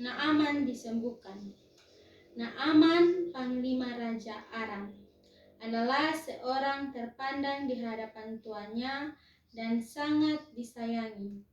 Naaman disembuhkan. Naaman, panglima Raja Aram, adalah seorang terpandang di hadapan tuannya dan sangat disayangi,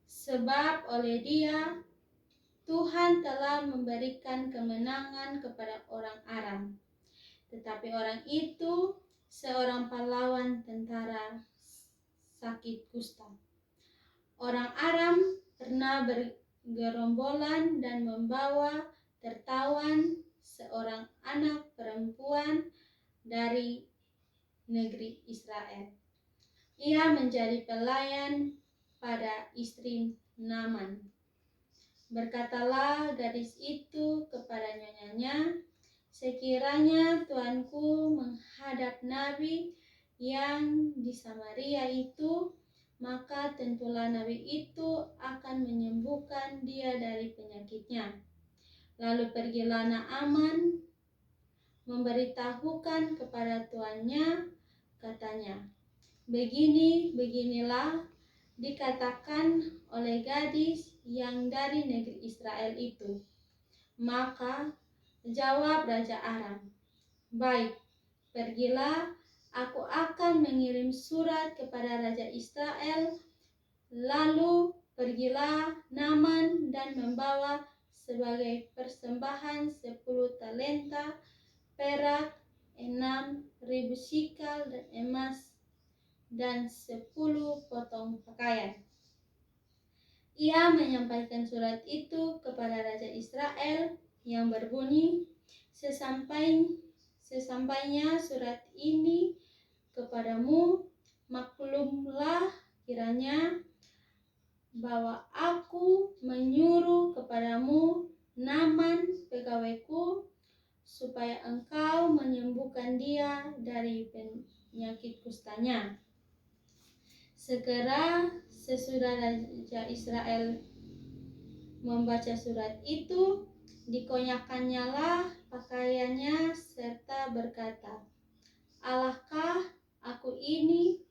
sebab oleh dia Tuhan telah memberikan kemenangan kepada orang Aram. Tetapi orang itu seorang pahlawan tentara sakit kusta. Orang Aram pernah bergerombolan dan membawa tertawan seorang anak perempuan dari negeri Israel. Ia menjadi pelayan pada istri Naaman. Berkatalah gadis itu kepada nyonyanya, sekiranya tuanku menghadap nabi yang di Samaria itu, maka tentulah nabi itu akan menyembuhkan dia dari penyakitnya. Lalu pergilah Naaman memberitahukan kepada tuannya, katanya, beginilah dikatakan oleh gadis yang dari negeri Israel itu. Maka jawab Raja Aram, baik, pergilah, aku akan mengirim surat kepada Raja Israel. Lalu pergilah Naaman dan membawa sebagai persembahan 10 talenta perak, 6.000 sikal dan emas, dan 10 potong pakaian. Ia menyampaikan surat itu kepada Raja Israel yang berbunyi, sesampainya surat ini kepadamu, maklumlah kiranya bahwa aku menyuruh kepadamu Naaman pegawaiku, supaya engkau menyembuhkan dia dari penyakit kustanya. Segera sesudah Raja Israel membaca surat itu, dikonyakkannyalah pakaiannya serta berkata, Allahkah aku ini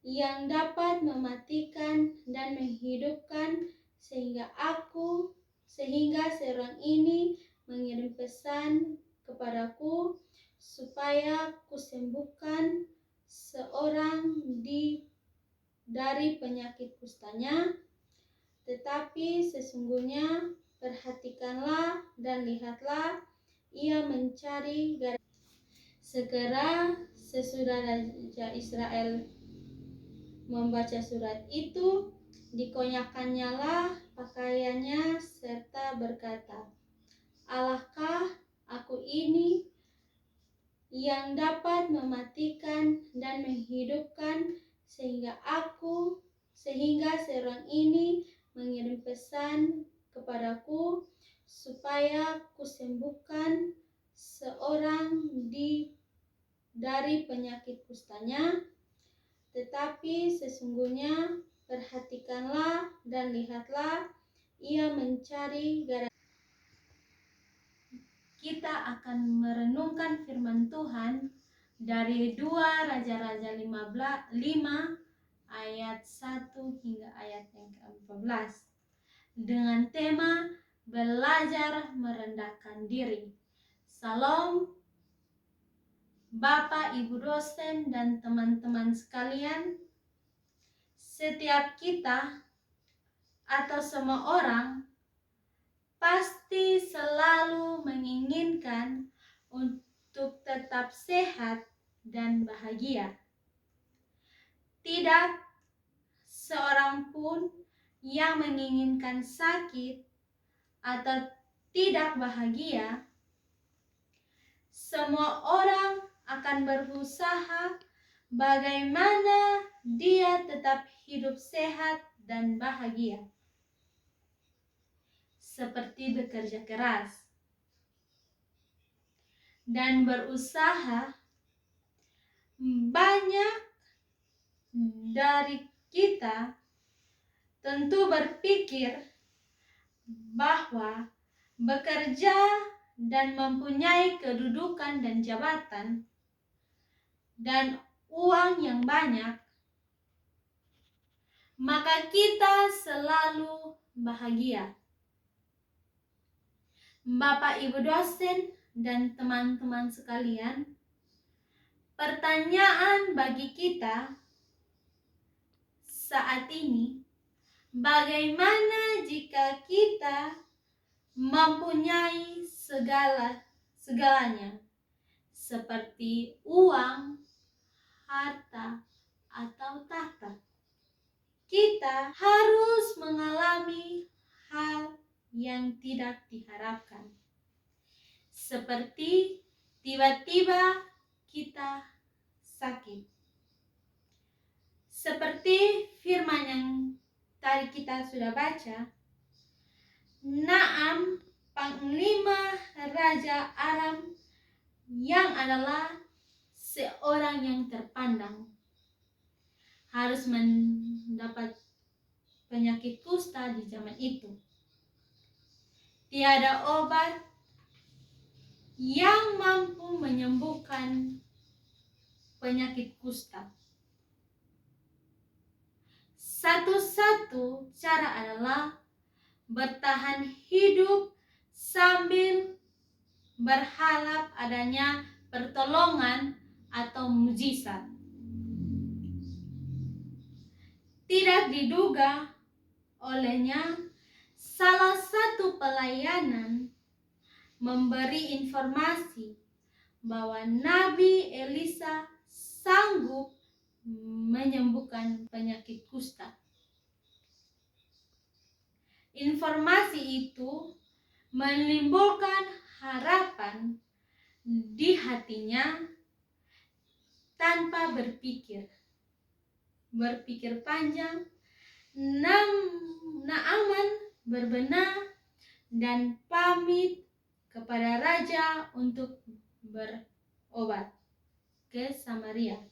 yang dapat mematikan dan menghidupkan, sehingga seorang ini mengirim pesan kepadaku supaya kusembuhkan seorang dari penyakit kustanya. Tetapi sesungguhnya perhatikanlah dan lihatlah, ia mencari gara. Segera sesudah Raja Israel membaca surat itu, dikonyakkannyalah pakaiannya serta berkata, Allahkah aku ini yang dapat mematikan dan menghidupkan, sehingga seorang ini mengirim pesan kepadaku supaya kusembuhkan seorang dari penyakit kustanya. Tetapi sesungguhnya perhatikanlah dan lihatlah, ia mencari gara. Kita akan merenungkan firman Tuhan dari 2 Raja-Raja 5 ayat 1 hingga ayat yang ke-14 dengan tema belajar merendahkan diri. Salam Bapak, Ibu dosen, dan teman-teman sekalian. Setiap kita atau semua orang pasti selalu menginginkan untuk tetap sehat dan bahagia. Tidak seorang pun yang menginginkan sakit atau tidak bahagia. Semua orang akan berusaha bagaimana dia tetap hidup sehat dan bahagia. Seperti bekerja keras dan berusaha. Banyak dari kita tentu berpikir bahwa bekerja dan mempunyai kedudukan dan jabatan dan uang yang banyak, maka kita selalu bahagia. Bapak Ibu dosen dan teman-teman sekalian, pertanyaan bagi kita saat ini, bagaimana jika kita mempunyai segalanya seperti uang, harta, atau tahta? Kita harus mengalami hal yang tidak diharapkan, seperti tiba-tiba kita sakit. Seperti firman yang tadi kita sudah baca, Naam, panglima Raja Aram yang adalah seorang yang terpandang, harus mendapat penyakit kusta di zaman itu. Tiada obat yang mampu menyembuhkan penyakit kusta. Satu-satu cara adalah bertahan hidup sambil berharap adanya pertolongan atau mujizat. Tidak diduga olehnya, salah satu pelayanan memberi informasi bahwa Nabi Elisa sanggup menyembuhkan penyakit kusta. Informasi itu menimbulkan harapan di hatinya tanpa berpikir panjang. Naaman berbenah dan pamit kepada raja untuk berobat ke Samaria,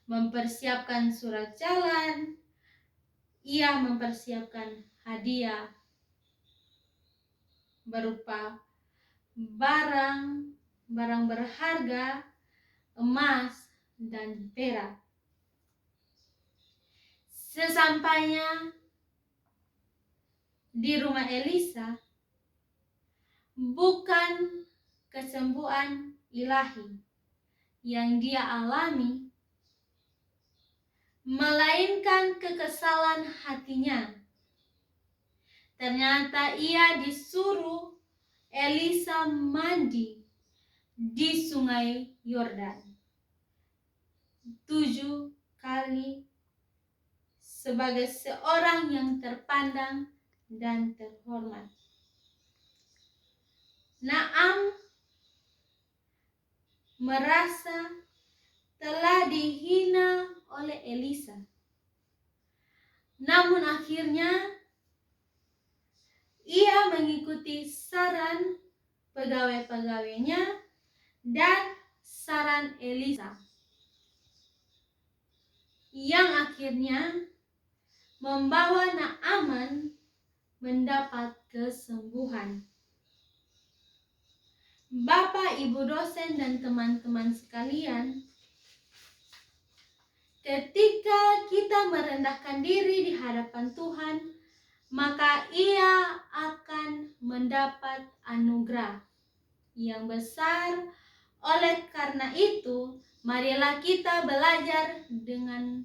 mempersiapkan surat jalan. Ia mempersiapkan hadiah berupa barang berharga, emas dan perak. Sesampainya di rumah Elisa, bukan kesembuhan ilahi yang dia alami, melainkan kekesalan hatinya. Ternyata ia disuruh Elisa mandi di sungai Yordan 7 kali sebagai seorang yang terpandang dan terhormat. Naam merasa telah dihina oleh Elisa. Namun akhirnya ia mengikuti saran pegawai-pegawainya dan saran Elisa, yang akhirnya membawa Naaman mendapat kesembuhan. Bapak, Ibu dosen dan teman-teman sekalian, ketika kita merendahkan diri di hadapan Tuhan, maka ia akan mendapat anugerah yang besar. Oleh karena itu, marilah kita belajar dengan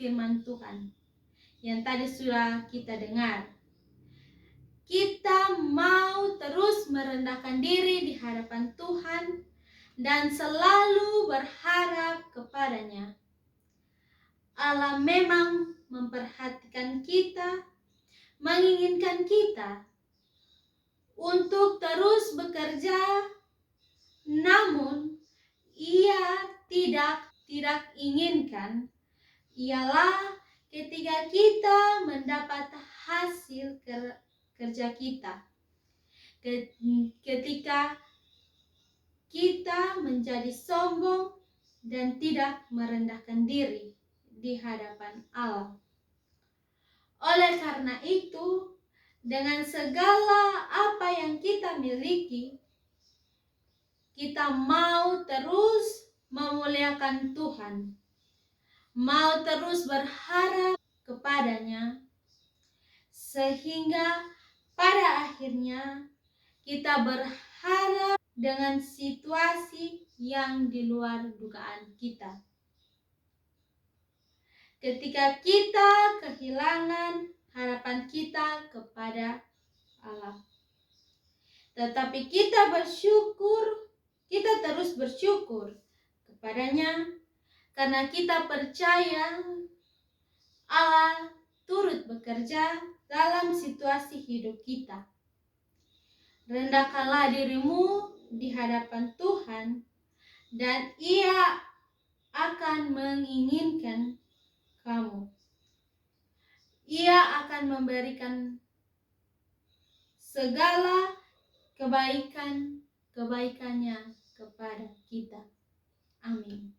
firman Tuhan yang tadi sudah kita dengar. Kita mau terus merendahkan diri di hadapan Tuhan dan selalu berharap kepadanya. Allah memang memperhatikan kita, menginginkan kita untuk terus bekerja, namun ia tidak inginkan ialah ketika kita mendapat hasil kerja kita, ketika kita menjadi sombong dan tidak merendahkan diri di hadapan Allah. Oleh karena itu, dengan segala apa yang kita miliki, kita mau terus memuliakan Tuhan, mau terus berharap kepadanya, sehingga pada akhirnya kita berharap dengan situasi yang di luar dugaan kita. Ketika kita kehilangan harapan kita kepada Allah. Tetapi kita terus bersyukur kepadanya karena kita percaya Allah turut bekerja dalam situasi hidup kita. Rendahkanlah dirimu di hadapan Tuhan dan Ia akan menginginkan kamu. Ia akan memberikan segala kebaikannya kepada kita. Amin.